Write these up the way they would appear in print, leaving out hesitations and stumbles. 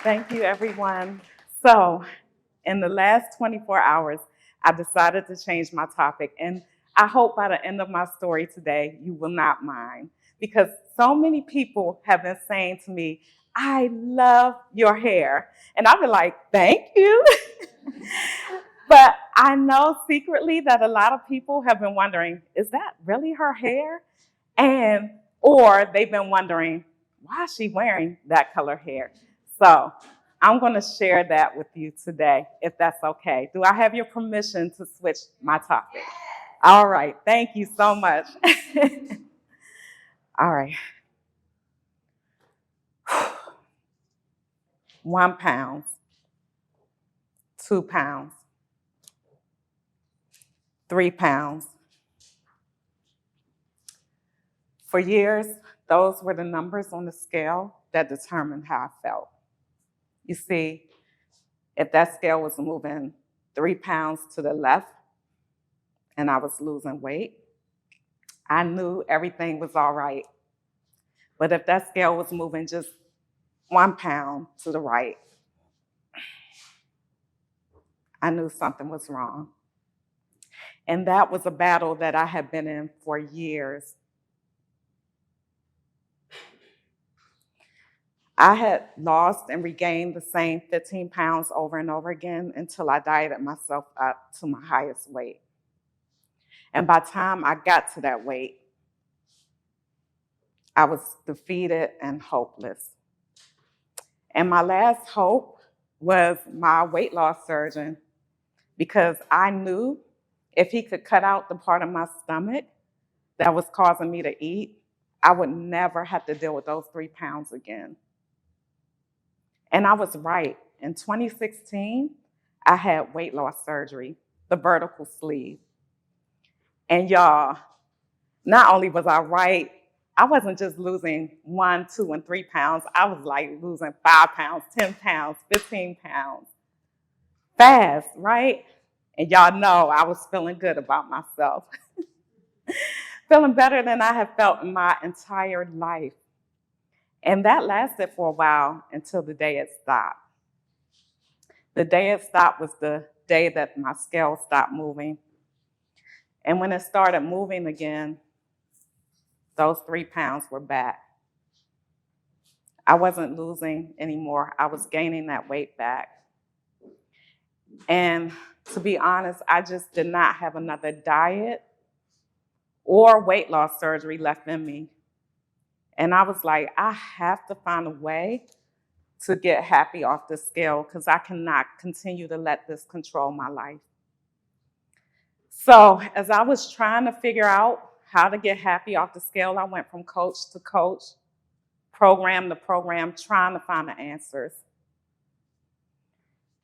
Thank you, everyone. So, in the last 24 hours, I decided to change my topic, and I hope by the end of my story today, you will not mind, because so many people have been saying to me, I love your hair. And I've been like, thank you. But I know secretly that a lot of people have been wondering, is that really her hair? Or they've been wondering, why is she wearing that color hair? So I'm going to share that with you today, if that's okay. Do I have your permission to switch my topic? All right. Thank you so much. All right. 1 pound, 2 pounds, 3 pounds. For years, those were the numbers on the scale that determined how I felt. You see, if that scale was moving 3 pounds to the left and I was losing weight, I knew everything was all right. But if that scale was moving just 1 pound to the right, I knew something was wrong. And that was a battle that I had been in for years. I had lost and regained the same 15 pounds over and over again until I dieted myself up to my highest weight. And by the time I got to that weight, I was defeated and hopeless. And my last hope was my weight loss surgeon, because I knew if he could cut out the part of my stomach that was causing me to eat, I would never have to deal with those 3 pounds again. And I was right. In 2016, I had weight loss surgery, the vertical sleeve. And y'all, not only was I right, I wasn't just losing 1, 2, and 3 pounds. I was like losing 5 pounds, 10 pounds, 15 pounds. Fast, right? And y'all know I was feeling good about myself. Feeling better than I have felt in my entire life. And that lasted for a while until the day it stopped. The day it stopped was the day that my scale stopped moving. And when it started moving again, those 3 pounds were back. I wasn't losing anymore. I was gaining that weight back. And to be honest, I just did not have another diet or weight loss surgery left in me. And I was like, I have to find a way to get happy off the scale, because I cannot continue to let this control my life. So as I was trying to figure out how to get happy off the scale, I went from coach to coach, program to program, trying to find the answers.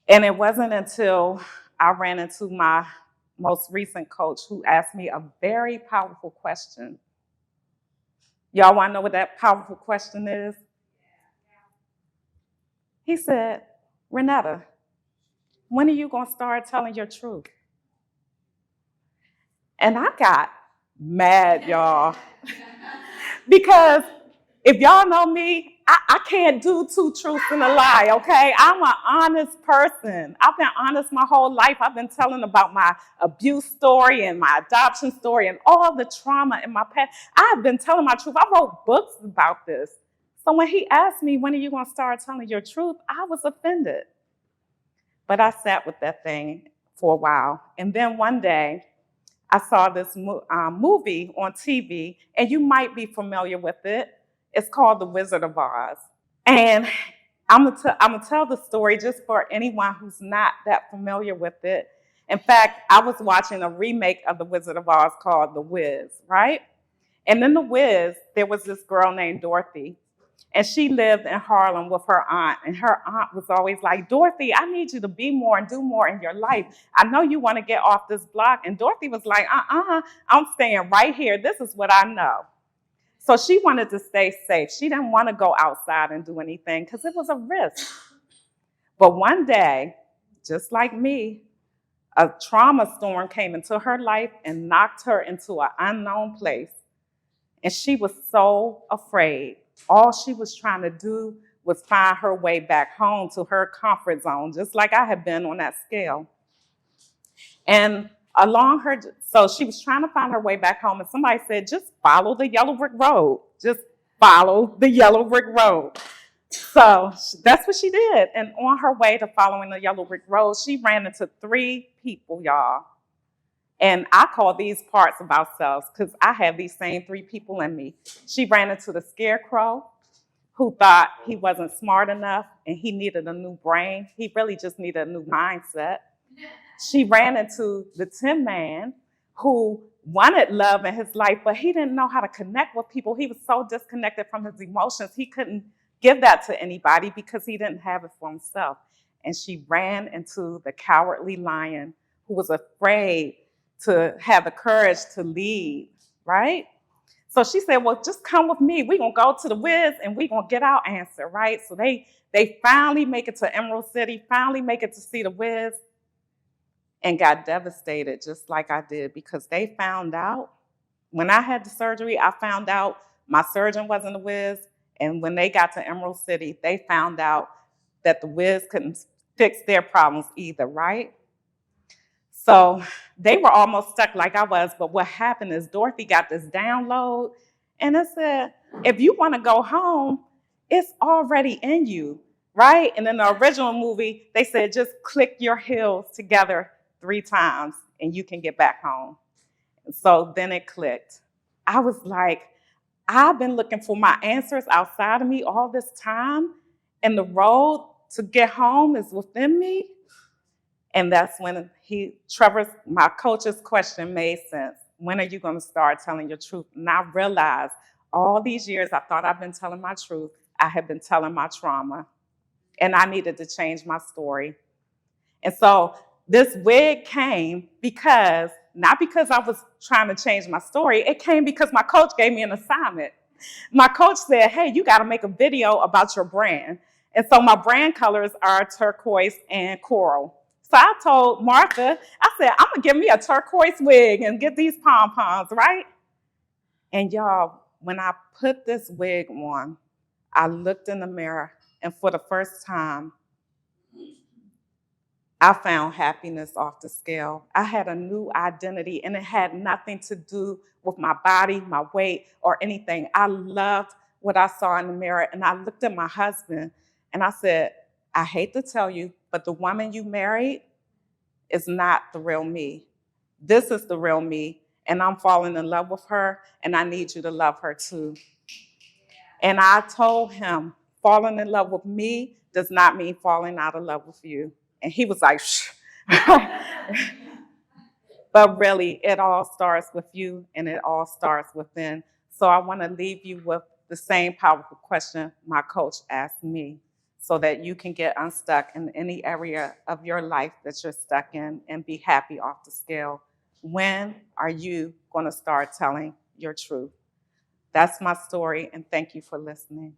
And it wasn't until I ran into my most recent coach who asked me a very powerful question. Y'all want to know what that powerful question is? He said, Renetta, when are you going to start telling your truth? And I got mad, y'all. Because if y'all know me, I can't do 2 truths and a lie, okay? I'm an honest person. I've been honest my whole life. I've been telling about my abuse story and my adoption story and all the trauma in my past. I've been telling my truth. I wrote books about this. So when he asked me, when are you going to start telling your truth, I was offended. But I sat with that thing for a while. And then one day, I saw this movie on TV, and you might be familiar with it. It's called The Wizard of Oz. And I'm gonna tell the story just for anyone who's not that familiar with it. In fact, I was watching a remake of The Wizard of Oz called The Wiz, right? And in The Wiz, there was this girl named Dorothy. And she lived in Harlem with her aunt. And her aunt was always like, Dorothy, I need you to be more and do more in your life. I know you want to get off this block. And Dorothy was like, I'm staying right here. This is what I know. So she wanted to stay safe. She didn't want to go outside and do anything because it was a risk. But one day, just like me, a trauma storm came into her life and knocked her into an unknown place. And she was so afraid. All she was trying to do was find her way back home to her comfort zone, just like I had been on that scale. And so she was trying to find her way back home, and somebody said, just follow the yellow brick road. Just follow the yellow brick road. So that's what she did. And on her way to following the yellow brick road, she ran into 3 people, y'all. And I call these parts of ourselves because I have these same 3 people in me. She ran into the scarecrow, who thought he wasn't smart enough and he needed a new brain. He really just needed a new mindset. She ran into the Tin Man, who wanted love in his life, but he didn't know how to connect with people. He was so disconnected from his emotions, he couldn't give that to anybody because he didn't have it for himself. And she ran into the Cowardly Lion, who was afraid to have the courage to lead, right? So she said, well, just come with me. We're going to go to the Wiz and we're going to get our answer, right? So they finally make it to Emerald City, finally make it to see the Wiz, and got devastated just like I did, because they found out, when I had the surgery, I found out my surgeon wasn't the Wiz. And when they got to Emerald City, they found out that the Wiz couldn't fix their problems either, right? So they were almost stuck like I was. But what happened is Dorothy got this download, and it said, if you want to go home, it's already in you, right? And in the original movie, they said, just click your heels together 3 times and you can get back home. And so then it clicked. I was like, I've been looking for my answers outside of me all this time, and the road to get home is within me. And that's when my coach's question made sense. When are you going to start telling your truth? And I realized all these years I thought I've been telling my truth. I had been telling my trauma, and I needed to change my story. And so this wig came not because I was trying to change my story. It came because my coach gave me an assignment. My coach said, hey, you got to make a video about your brand. And so my brand colors are turquoise and coral. So I told Martha, I said, I'm going to give me a turquoise wig and get these pom-poms, right? And y'all, when I put this wig on, I looked in the mirror, and for the first time, I found happiness off the scale. I had a new identity, and it had nothing to do with my body, my weight, or anything. I loved what I saw in the mirror, and I looked at my husband, and I said, I hate to tell you, but the woman you married is not the real me. This is the real me, and I'm falling in love with her, and I need you to love her too. And I told him, falling in love with me does not mean falling out of love with you. And he was like, shh. But really, it all starts with you, and it all starts within. So I want to leave you with the same powerful question my coach asked me, so that you can get unstuck in any area of your life that you're stuck in and be happy off the scale. When are you going to start telling your truth? That's my story, and thank you for listening.